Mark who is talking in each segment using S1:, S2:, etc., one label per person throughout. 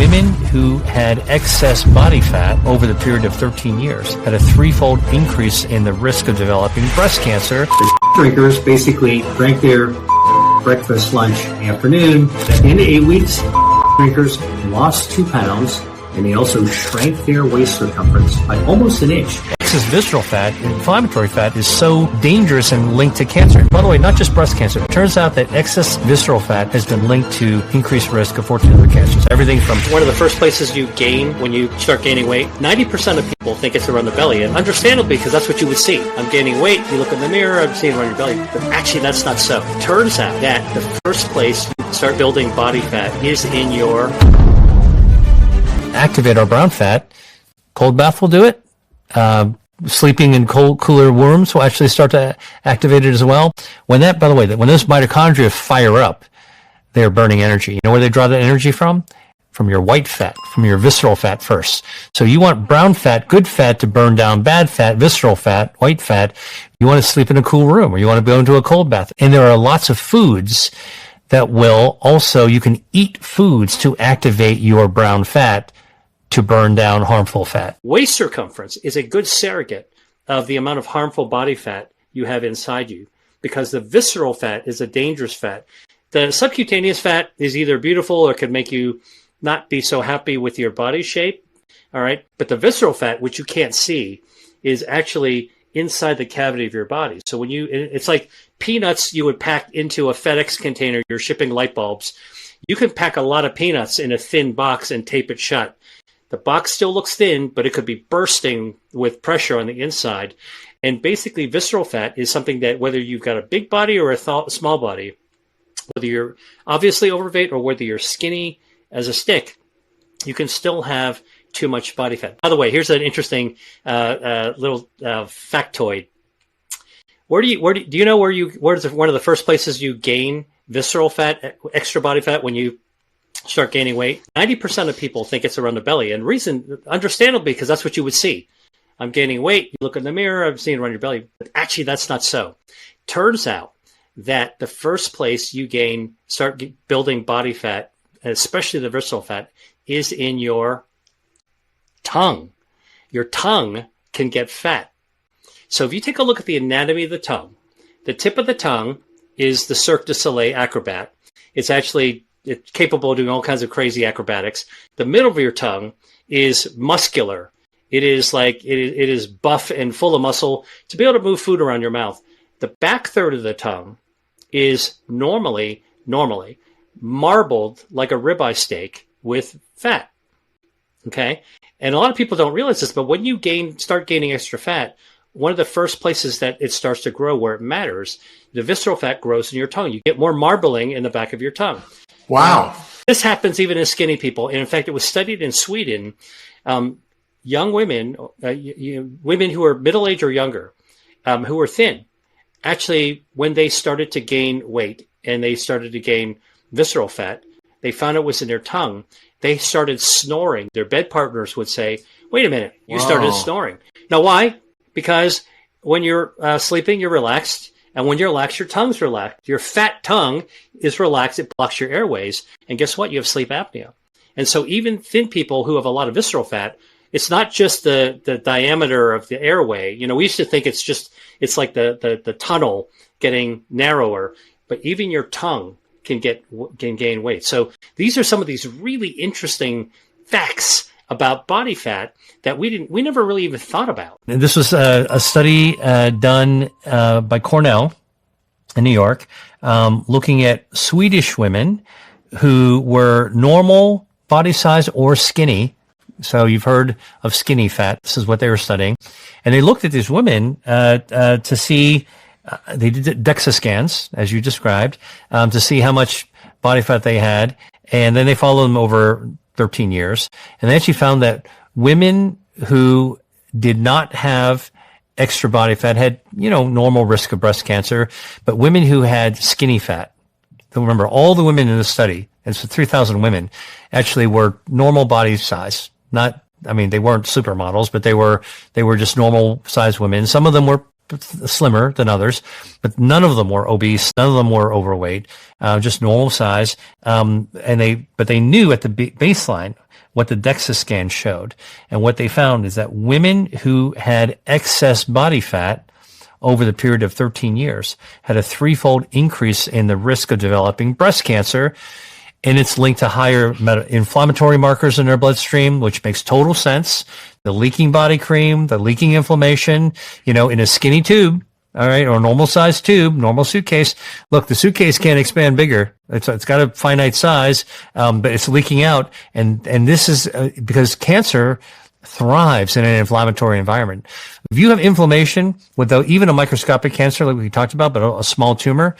S1: women who had excess body fat over the period of 13 years had a threefold increase in the risk of developing breast cancer.
S2: The drinkers basically drank their breakfast, lunch, afternoon. At the end of 8 weeks, drinkers lost 2 pounds, and they also shrank their waist circumference by almost an inch.
S1: Excess visceral fat, inflammatory fat, is so dangerous and linked to cancer. By the way, not just breast cancer. It turns out that excess visceral fat has been linked to increased risk of 14 other cancers. Everything from
S3: one of the first places you gain when you start gaining weight, 90% of people think it's around the belly, and understandably, because that's what you would see. I'm gaining weight, you look in the mirror, I'm seeing it around your belly. But actually, that's not so. It turns out that the first place you start building body fat is in your...
S1: Activate our brown fat. Cold bath will do it. Sleeping in cooler rooms will actually start to activate it as well. When that, by the way, when those mitochondria fire up, they're burning energy. You know where they draw that energy from? From your white fat, from your visceral fat first. So you want brown fat, good fat to burn down bad fat, visceral fat, white fat. You want to sleep in a cool room, or you want to go into a cold bath. And there are lots of foods that will also, you can eat foods to activate your brown fat to burn down harmful fat.
S3: Waist circumference is a good surrogate of the amount of harmful body fat you have inside you, because the visceral fat is a dangerous fat. The subcutaneous fat is either beautiful or could make you not be so happy with your body shape. All right. But the visceral fat, which you can't see, is actually inside the cavity of your body. So when it's like peanuts you would pack into a FedEx container, you're shipping light bulbs. You can pack a lot of peanuts in a thin box and tape it shut. The box still looks thin, but it could be bursting with pressure on the inside. And basically, visceral fat is something that whether you've got a big body or a small body, whether you're obviously overweight or whether you're skinny as a stick, you can still have too much body fat. By the way, here's an interesting little factoid. Where's one of the first places you gain visceral fat, extra body fat, when you start gaining weight? 90% of people think it's around the belly, and reason, understandably, because that's what you would see. I'm gaining weight, you look in the mirror, I'm seeing it around your belly. But actually, that's not so. Turns out that the first place you start building body fat, especially the visceral fat, is in your tongue. Your tongue can get fat. So if you take a look at the anatomy of the tongue, the tip of the tongue is the Cirque du Soleil acrobat. It's capable of doing all kinds of crazy acrobatics. The middle of your tongue is muscular. It is buff and full of muscle to be able to move food around your mouth. The back third of the tongue is normally marbled like a ribeye steak with fat. Okay? And a lot of people don't realize this, but when you start gaining extra fat, one of the first places that it starts to grow where it matters, the visceral fat grows in your tongue. You get more marbling in the back of your tongue.
S4: Wow.
S3: This happens even in skinny people. And in fact, it was studied in Sweden. Young women, women who are middle-aged or younger, who are thin, actually, when they started to gain weight and they started to gain visceral fat, they found it was in their tongue. They started snoring. Their bed partners would say, wait a minute, you started snoring. Now, why? Because when you're sleeping, you're relaxed. And when you're relaxed, your tongue's relaxed. Your fat tongue is relaxed. It blocks your airways. And guess what? You have sleep apnea. And so even thin people who have a lot of visceral fat, it's not just the diameter of the airway. You know, we used to think it's like the tunnel getting narrower, but even your tongue can gain weight. So these are some of these really interesting facts about body fat that we never really even thought about.
S1: And this was a study done by Cornell in New York, looking at Swedish women who were normal body size or skinny. So you've heard of skinny fat. This is what they were studying. And they looked at these women to see, they did DEXA scans, as you described, to see how much body fat they had. And then they followed them over 13 years. And they actually found that women who did not have extra body fat had, normal risk of breast cancer. But women who had skinny fat, remember, all the women in the study, and so 3,000 women, actually were normal body size. They weren't supermodels, but they were just normal sized women. Some of them were slimmer than others, but none of them were obese. None of them were overweight, just normal size. But they knew at the baseline what the DEXA scan showed. And what they found is that women who had excess body fat over the period of 13 years had a threefold increase in the risk of developing breast cancer. And it's linked to higher inflammatory markers in their bloodstream, which makes total sense. The leaking body cream, the leaking inflammation, in a skinny tube, all right, or normal size tube, normal suitcase. Look, the suitcase can't expand bigger. It's got a finite size, but it's leaking out. And this is because cancer thrives in an inflammatory environment. If you have inflammation without even a microscopic cancer, like we talked about, but a small tumor,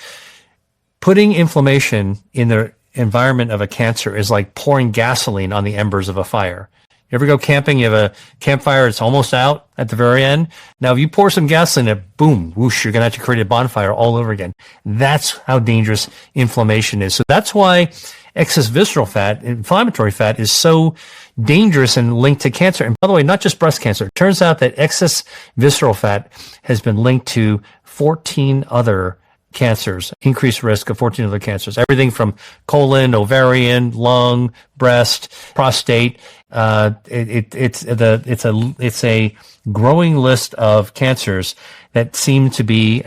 S1: putting inflammation in the environment of a cancer is like pouring gasoline on the embers of a fire. You ever go camping? You have a campfire, it's almost out at the very end. Now, if you pour some gasoline in it, boom, whoosh, you're going to have to create a bonfire all over again. That's how dangerous inflammation is. So that's why excess visceral fat, inflammatory fat, is so dangerous and linked to cancer. And by the way, not just breast cancer. It turns out that excess visceral fat has been linked to 14 other cancers, increased risk of 14 other cancers, everything from colon, ovarian, lung, breast, prostate. It's a growing list of cancers that seem to be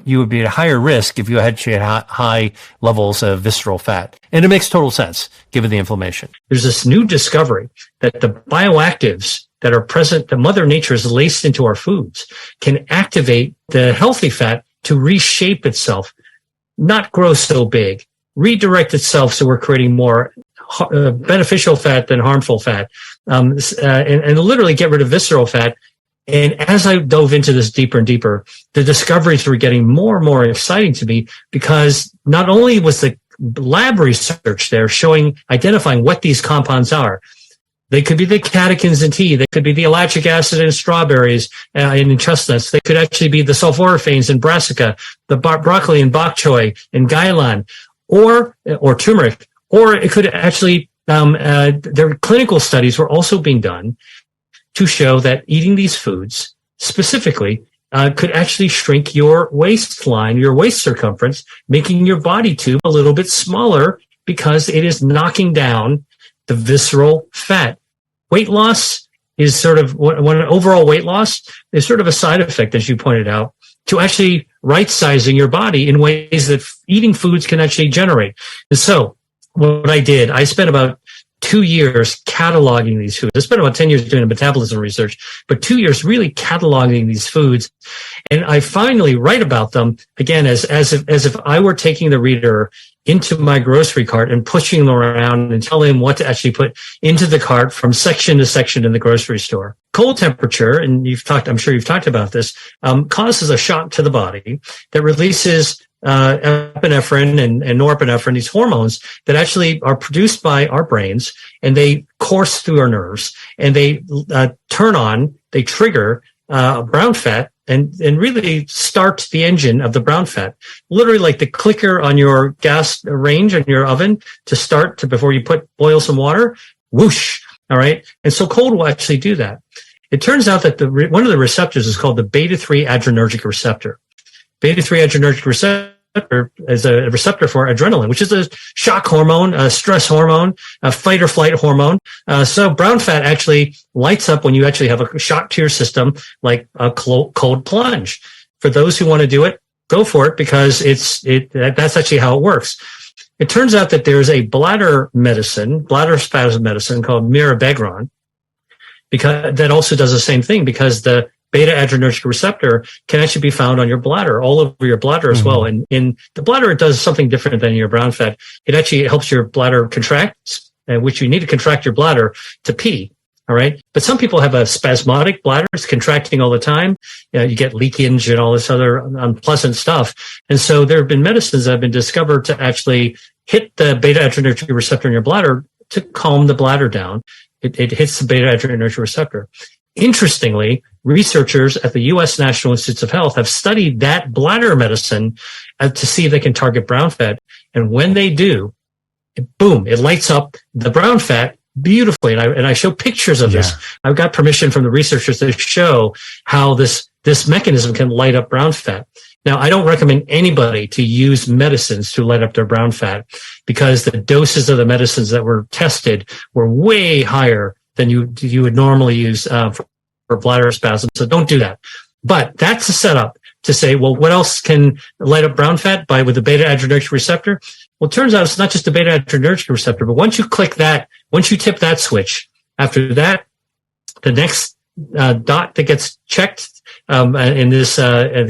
S1: you would be at a higher risk if you had high levels of visceral fat. And it makes total sense given the inflammation.
S3: There's this new discovery that the bioactives that are present, that Mother Nature has laced into our foods, can activate the healthy fat to reshape itself, not grow so big, redirect itself so we're creating more beneficial fat than harmful fat, and literally get rid of visceral fat. And as I dove into this deeper and deeper, the discoveries were getting more and more exciting to me, because not only was the lab research there identifying what these compounds are. They could be the catechins in tea. They could be the ellagic acid in strawberries and in chestnuts. They could actually be the sulforaphanes in brassica, the broccoli and bok choy and gailan, or turmeric. Or it could actually, their clinical studies were also being done to show that eating these foods specifically could actually shrink your waistline, your waist circumference, making your body tube a little bit smaller, because it is knocking down the visceral fat. Weight loss is sort of overall weight loss is sort of a side effect, as you pointed out, to actually right-sizing your body in ways that eating foods can actually generate. And so what I did, I spent about 2 years cataloging these foods. I spent about 10 years doing metabolism research, but 2 years really cataloging these foods. And I finally write about them again as if I were taking the reader into my grocery cart and pushing them around and telling them what to actually put into the cart from section to section in the grocery store. Cold temperature, and I'm sure you've talked about this, causes a shock to the body that releases epinephrine and norepinephrine, these hormones that actually are produced by our brains, and they course through our nerves, and they they trigger brown fat, and really start the engine of the brown fat, literally like the clicker on your gas range on your oven to start before you boil some water, whoosh. All right. And so cold will actually do that. It turns out that one of the receptors is called the beta-3 adrenergic receptor. Beta-3 adrenergic receptor is a receptor for adrenaline, which is a shock hormone, a stress hormone, a fight or flight hormone. So brown fat actually lights up when you actually have a shock to your system, like a cold plunge. For those who want to do it, go for it, because that's actually how it works. It turns out that there's a bladder spasm medicine called mirabegron, because that also does the same thing, because the beta adrenergic receptor can actually be found on your bladder, all over your bladder as well. And in the bladder, it does something different than your brown fat. It actually helps your bladder contract, which you need to contract your bladder to pee. All right. But some people have a spasmodic bladder. It's contracting all the time. You get leakage and all this other unpleasant stuff. And so there have been medicines that have been discovered to actually hit the beta adrenergic receptor in your bladder to calm the bladder down. It hits the beta adrenergic receptor. Interestingly, researchers at the U.S. National Institutes of Health have studied that bladder medicine to see if they can target brown fat. And when they do, boom, it lights up the brown fat beautifully. And I show pictures of this. I've got permission from the researchers to show how this this mechanism can light up brown fat. Now, I don't recommend anybody to use medicines to light up their brown fat because the doses of the medicines that were tested were way higher than you would normally use for bladder spasms. So don't do that. But that's a setup to say, well, what else can light up brown fat with the beta adrenergic receptor? Well, it turns out it's not just the beta adrenergic receptor, but once you click that, once you tip that switch, after that, the next dot that gets checked in this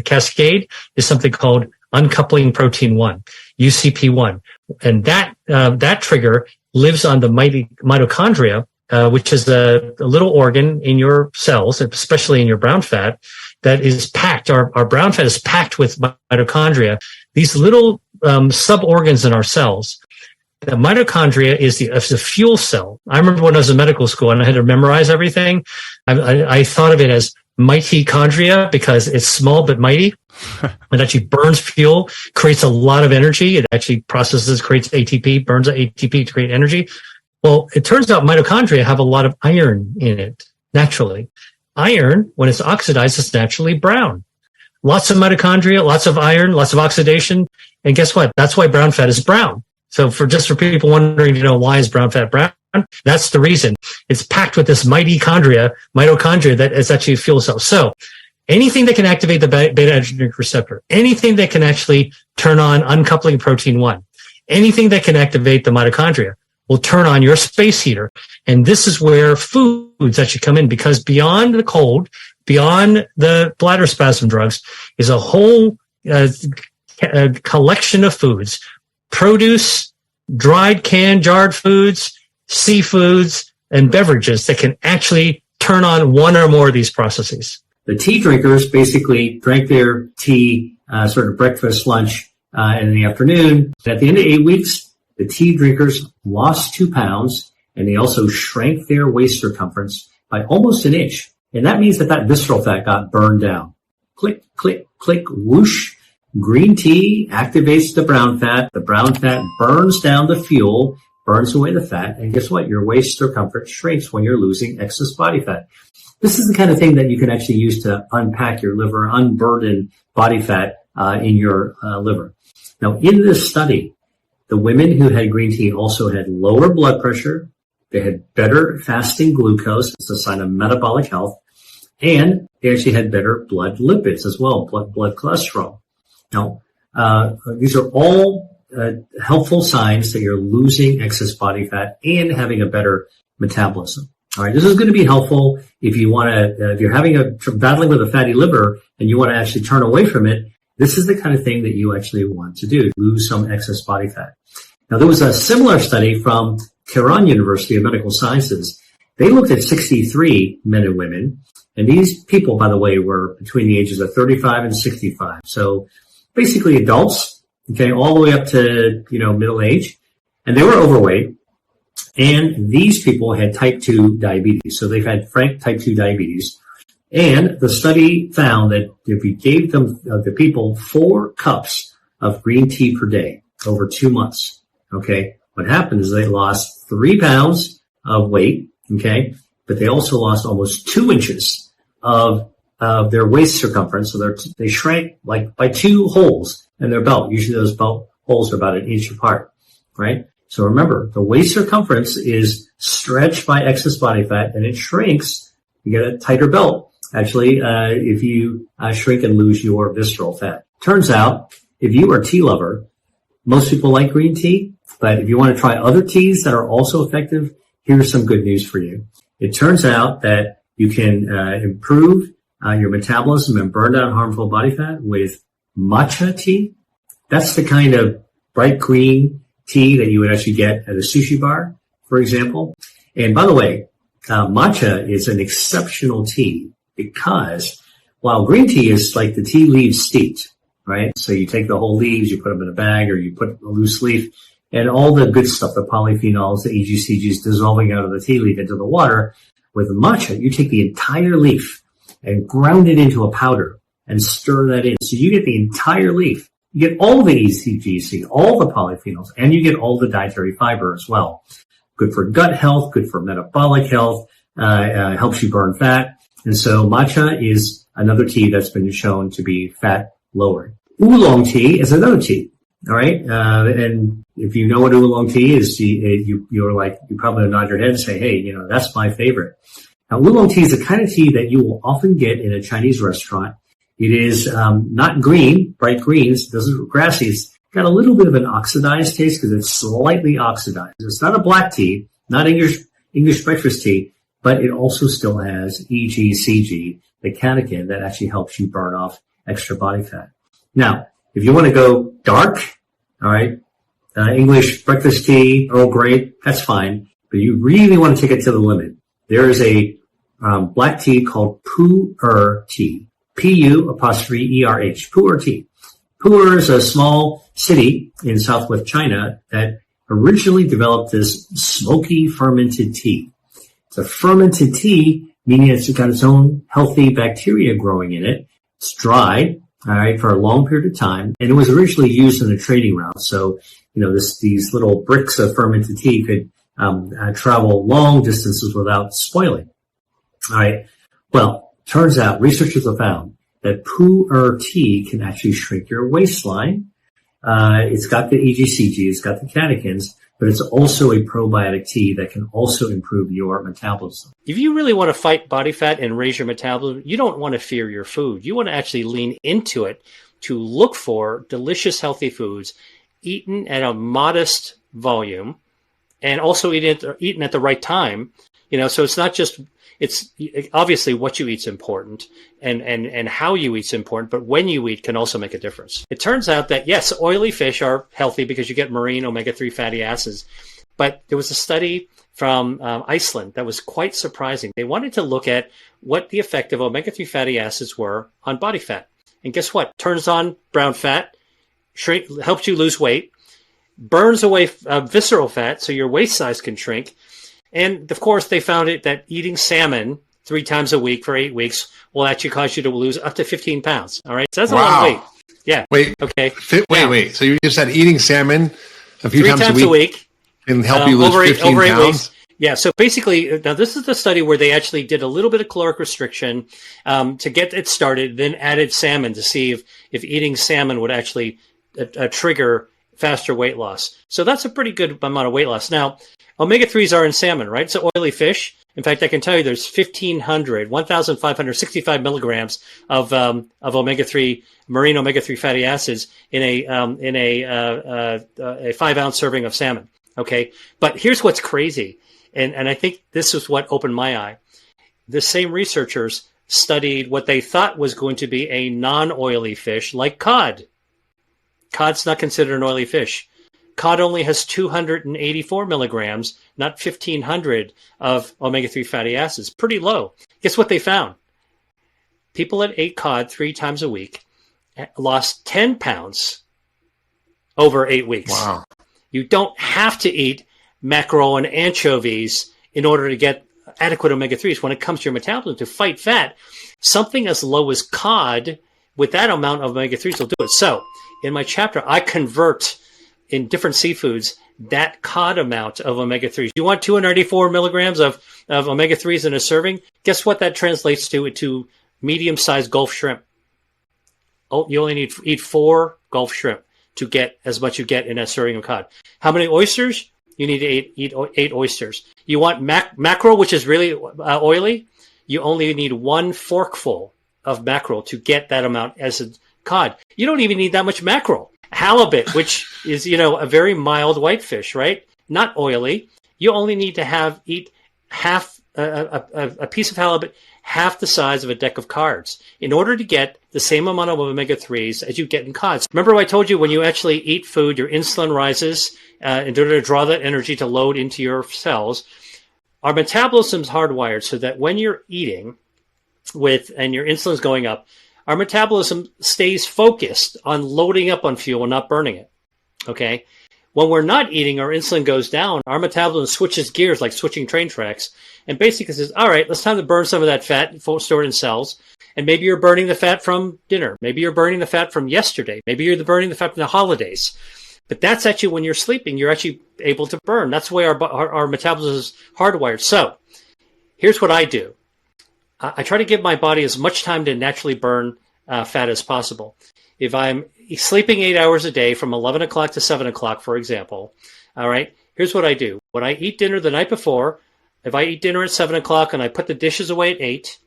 S3: cascade is something called uncoupling protein 1, UCP1. And that trigger lives on the mitochondria, which is a little organ in your cells, especially in your brown fat, that is packed. Our brown fat is packed with mitochondria, these little sub-organs in our cells. The mitochondria is the fuel cell. I remember when I was in medical school and I had to memorize everything. I thought of it as mitochondria because it's small but mighty. It actually burns fuel, creates a lot of energy. It actually creates ATP, burns ATP to create energy. Well, it turns out mitochondria have a lot of iron in it, naturally. Iron, when it's oxidized, is naturally brown. Lots of mitochondria, lots of iron, lots of oxidation. And guess what? That's why brown fat is brown. So for people wondering, why is brown fat brown? That's the reason. It's packed with this mitochondria that is actually a fuel cell. So anything that can activate the beta adrenergic receptor, anything that can actually turn on uncoupling protein 1, anything that can activate the mitochondria will turn on your space heater. And this is where foods actually come in, because beyond the cold, beyond the bladder spasm drugs, is a whole collection of foods. Produce, dried, canned, jarred foods, seafoods, and beverages that can actually turn on one or more of these processes.
S2: The tea drinkers basically drank their tea, sort of breakfast, lunch, in the afternoon. At the end of 8 weeks, the tea drinkers lost 2 pounds, and they also shrank their waist circumference by almost an inch. And that means that visceral fat got burned down. Click, click, click, whoosh. Green tea activates the brown fat. The brown fat burns down the fuel, burns away the fat. And guess what? Your waist circumference shrinks when you're losing excess body fat. This is the kind of thing that you can actually use to unpack your liver, unburden body fat in your liver. Now, in this study, the women who had green tea also had lower blood pressure. They had better fasting glucose. It's a sign of metabolic health. And they actually had better blood lipids as well, blood cholesterol. Now, these are all helpful signs that you're losing excess body fat and having a better metabolism. All right, this is going to be helpful if you want to, if you're battling with a fatty liver and you want to actually turn away from it. This is the kind of thing that you actually want to do, lose some excess body fat. Now, there was a similar study from Tehran University of Medical Sciences. They looked at 63 men and women, and these people, by the way, were between the ages of 35 and 65. So basically adults, okay, all the way up to, middle age, and they were overweight. And these people had type 2 diabetes. So they've had frank type 2 diabetes. And the study found that if you gave them, the people 4 cups of green tea per day over 2 months, okay, what happened is they lost 3 pounds of weight, okay, but they also lost almost 2 inches of their waist circumference. So they shrank like by 2 holes in their belt. Usually those belt holes are about an inch apart, right? So remember, the waist circumference is stretched by excess body fat, and it shrinks. You get a tighter belt, actually, if you shrink and lose your visceral fat. Turns out, if you are a tea lover, most people like green tea, but if you want to try other teas that are also effective, here's some good news for you. It turns out that you can improve your metabolism and burn down harmful body fat with matcha tea. That's the kind of bright green tea that you would actually get at a sushi bar, for example. And by the way, matcha is an exceptional tea because while green tea is like the tea leaves steeped, right? So you take the whole leaves, you put them in a bag, or you put a loose leaf, and all the good stuff, the polyphenols, the EGCGs dissolving out of the tea leaf into the water. With matcha, you take the entire leaf and ground it into a powder and stir that in. So you get the entire leaf. You get all the EGC, all the polyphenols, and you get all the dietary fiber as well. Good for gut health, good for metabolic health, helps you burn fat. And so matcha is another tea that's been shown to be fat lowering. Oolong tea is another tea. All right. And if you know what oolong tea is, you probably nod your head and say, hey, that's my favorite. Now, oolong tea is the kind of tea that you will often get in a Chinese restaurant. It is, not green, bright greens, doesn't grassy. It's got a little bit of an oxidized taste because it's slightly oxidized. It's not a black tea, not English breakfast tea, but it also still has EGCG, the catechin that actually helps you burn off extra body fat. Now, if you want to go dark, all right, English breakfast tea, Earl Grey, that's fine, but you really want to take it to the limit. There is a black tea called Pu'er tea, P-U''ERH, Pu'er tea. Pu'er is a small city in southwest China that originally developed this smoky fermented tea. It's a fermented tea, meaning it's got its own healthy bacteria growing in it. It's dry, all right, for a long period of time, and it was originally used in a trading route. So, these little bricks of fermented tea could travel long distances without spoiling. All right. Well, turns out researchers have found that Pu'er tea can actually shrink your waistline. It's got the EGCG, it's got the catechins, but it's also a probiotic tea that can also improve your metabolism.
S3: If you really want to fight body fat and raise your metabolism, you don't want to fear your food. You want to actually lean into it to look for delicious, healthy foods eaten at a modest volume and also eaten at the right time. So it's not just, it's obviously what you eat is important and how you eat is important, but when you eat can also make a difference. It turns out that, yes, oily fish are healthy because you get marine omega-3 fatty acids. But there was a study from Iceland that was quite surprising. They wanted to look at what the effect of omega-3 fatty acids were on body fat. And guess what? Turns on brown fat, helps you lose weight, burns away visceral fat so your waist size can shrink. And of course, they found it that eating salmon 3 times a week for 8 weeks will actually cause you to lose up to 15 pounds. All right. So that's a lot of weight. Yeah.
S4: Wait.
S3: Okay.
S4: Wait. So you just said eating salmon a few
S3: 3
S4: times a week can help you lose 15
S3: over 8
S4: pounds?
S3: weeks. Yeah. So basically, now this is the study where they actually did a little bit of caloric restriction to get it started, then added salmon to see if eating salmon would actually trigger faster weight loss. So that's a pretty good amount of weight loss. Now, omega-3s are in salmon, right? So oily fish. In fact, I can tell you there's 1,565 milligrams of omega-3, marine omega-3 fatty acids in a 5-ounce serving of salmon. Okay. But here's what's crazy. And I think this is what opened my eye. The same researchers studied what they thought was going to be a non-oily fish like cod. Cod's not considered an oily fish. Cod only has 284 milligrams, not 1,500 of omega-3 fatty acids. Pretty low. Guess what they found? People that ate cod 3 times a week lost 10 pounds over 8 weeks.
S4: Wow.
S3: You don't have to eat mackerel and anchovies in order to get adequate omega-3s when it comes to your metabolism to fight fat. Something as low as cod with that amount of omega-3s will do it. So in my chapter, I convert in different seafoods that cod amount of omega-3s. You want 284 milligrams of omega-3s in a serving? Guess what that translates to medium-sized Gulf shrimp. Oh, you only need eat 4 Gulf shrimp to get as much you get in a serving of cod. How many oysters? You need to eat 8 oysters. You want mackerel, which is really oily? You only need 1 forkful of mackerel to get that amount as a cod. You don't even need that much mackerel. Halibut, which is, a very mild whitefish, right? Not oily. You only need to eat half a piece of halibut, half the size of a deck of cards in order to get the same amount of omega-3s as you get in cods. Remember I told you when you actually eat food, your insulin rises in order to draw that energy to load into your cells. Our metabolism is hardwired so that when you're eating and your insulin is going up, our metabolism stays focused on loading up on fuel and not burning it. Okay? When we're not eating, our insulin goes down. Our metabolism switches gears like switching train tracks and basically says, all right, let's time to burn some of that fat stored in cells. And maybe you're burning the fat from dinner. Maybe you're burning the fat from yesterday. Maybe you're burning the fat from the holidays. But that's actually when you're sleeping, you're actually able to burn. That's the way our metabolism is hardwired. So here's what I do. I try to give my body as much time to naturally burn fat as possible. If I'm sleeping 8 hours a day from 11 o'clock to 7 o'clock, for example, all right, here's what I do. When I eat dinner the night before, if I eat dinner at 7 o'clock and I put the dishes away at 8,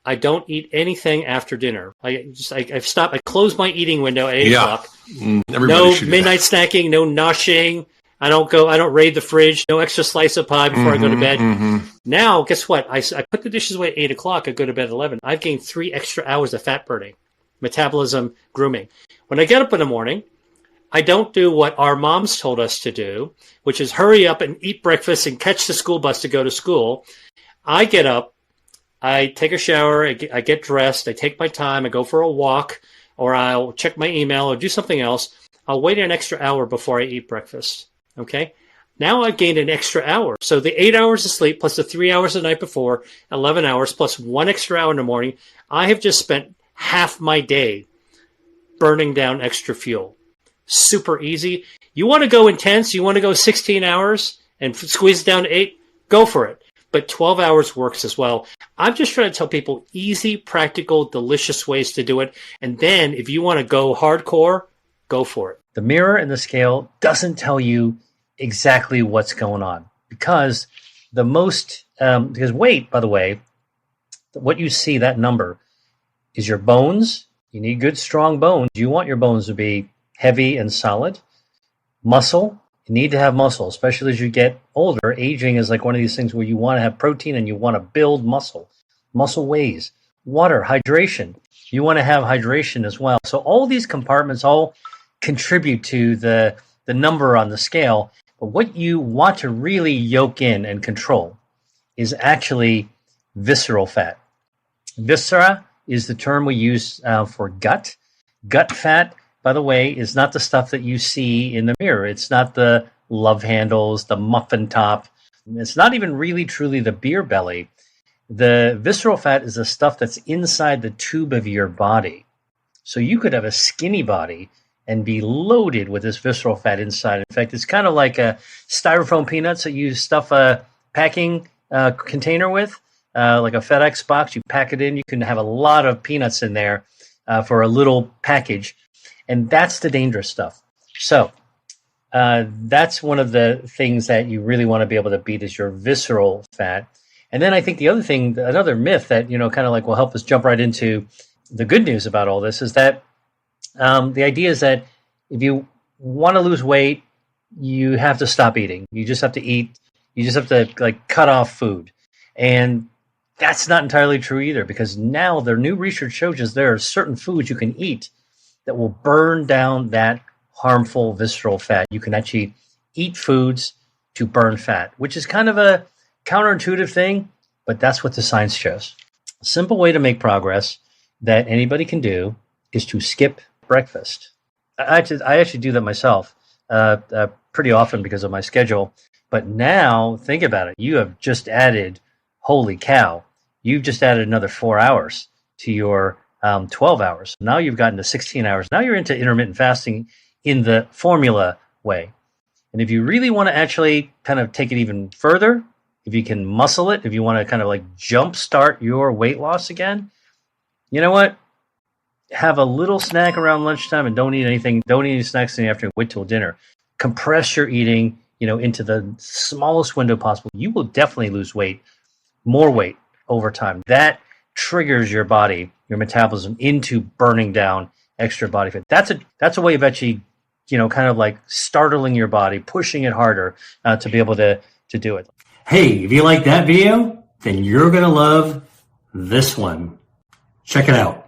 S3: I don't eat anything after dinner. I stop. I close my eating window at 8 o'clock. No midnight snacking, no noshing. I don't raid the fridge. No extra slice of pie before I go to bed. Now, guess what? I put the dishes away at 8 o'clock. I go to bed at 11. I've gained 3 extra hours of fat burning, metabolism, grooming. When I get up in the morning, I don't do what our moms told us to do, which is hurry up and eat breakfast and catch the school bus to go to school. I get up, I take a shower, I get dressed, I take my time, I go for a walk, or I'll check my email or do something else. I'll wait an extra hour before I eat breakfast. Okay? Now I've gained an extra hour. So the 8 hours of sleep plus the 3 hours the night before, 11 hours plus 1 extra hour in the morning, I have just spent half my day burning down extra fuel. Super easy. You want to go intense, you want to go 16 hours and squeeze it down to 8, go for it. But 12 hours works as well. I'm just trying to tell people easy, practical, delicious ways to do it. And then if you want to go hardcore, go for it.
S1: The mirror and the scale doesn't tell you exactly what's going on because because weight, by the way, what you see, that number, is your bones. You need good, strong bones. You want your bones to be heavy and solid. Muscle, you need to have muscle, especially as you get older. Aging is like one of these things where you want to have protein and you want to build muscle. Muscle weighs. Water, hydration. You want to have hydration as well. So all these compartments all contribute to the number on the scale. But what you want to really yoke in and control is actually visceral fat. Viscera is the term we use for gut. Gut fat, by the way, is not the stuff that you see in the mirror. It's not the love handles, the muffin top. It's not even really truly the beer belly. The visceral fat is the stuff that's inside the tube of your body. So you could have a skinny body and be loaded with this visceral fat inside. In fact, it's kind of like a styrofoam peanuts that you stuff a packing container with, like a FedEx box. You pack it in. You can have a lot of peanuts in there for a little package. And that's the dangerous stuff. So that's one of the things that you really want to be able to beat is your visceral fat. And then I think the other thing, another myth that, kind of like will help us jump right into the good news about all this is that the idea is that if you want to lose weight, you have to stop eating. You just have to eat. You just have to cut off food. And that's not entirely true either, because now the new research shows us there are certain foods you can eat that will burn down that harmful visceral fat. You can actually eat foods to burn fat, which is kind of a counterintuitive thing, but that's what the science shows. A simple way to make progress that anybody can do is to skip breakfast. I actually do that myself pretty often because of my schedule. But now, think about it. You have just added, holy cow, you've just added another 4 hours to your 12 hours. Now you've gotten to 16 hours. Now you're into intermittent fasting in the formula way. And if you really want to actually kind of take it even further, if you can muscle it, if you want to kind of jumpstart your weight loss again, you know what? Have a little snack around lunchtime and don't eat anything. Don't eat any snacks in the afternoon. Wait till dinner. Compress your eating, into the smallest window possible. You will definitely lose weight, more weight over time. That triggers your body, your metabolism into burning down extra body fat. That's a way of actually, kind of startling your body, pushing it harder to be able to do it.
S2: Hey, if you like that video, then you're going to love this one. Check it out.